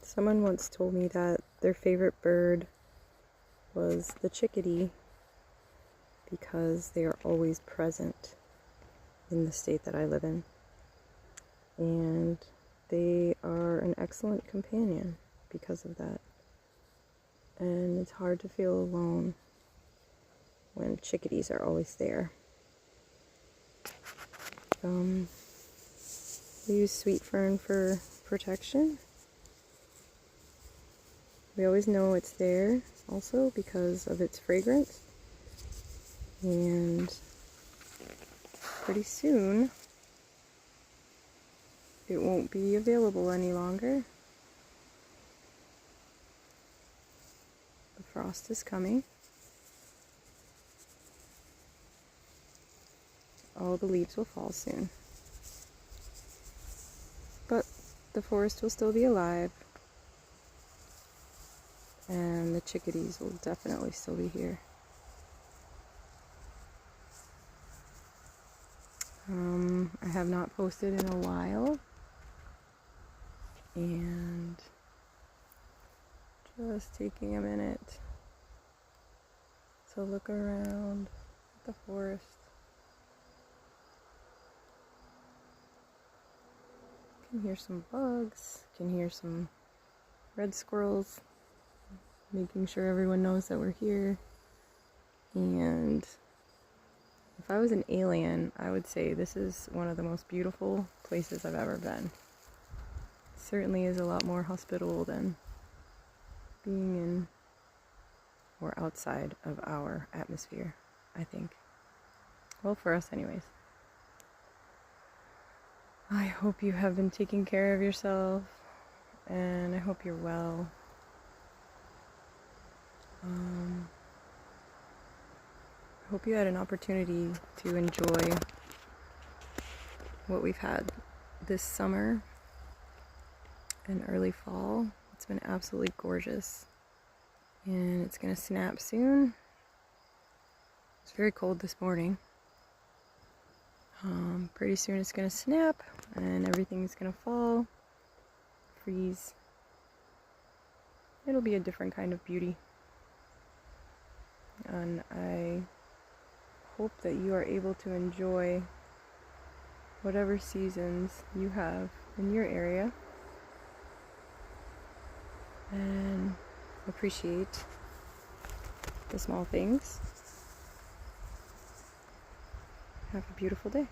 Someone once told me that their favorite bird was the chickadee because they are always present in the state that I live in. And they are an excellent companion because of that. And it's hard to feel alone when chickadees are always there. We use sweet fern for protection. We always know it's there also because of its fragrance. And pretty soon it won't be available any longer. The frost is coming. All the leaves will fall soon. But the forest will still be alive. And the chickadees will definitely still be here. I have not posted in a while. And just taking a minute to look around at the forest. Can hear some bugs, can hear some red squirrels, making sure everyone knows that we're here. And if I was an alien, I would say this is one of the most beautiful places I've ever been. It certainly is a lot more hospitable than being in or outside of our atmosphere, I think. Well, for us anyways. I hope you have been taking care of yourself, and I hope you're well. I hope you had an opportunity to enjoy what we've had this summer and early fall. It's been absolutely gorgeous, and it's gonna snap soon. It's very cold this morning. Pretty soon it's gonna snap and everything's gonna fall, freeze. It'll be a different kind of beauty. And I hope that you are able to enjoy whatever seasons you have in your area and appreciate the small things. Have a beautiful day.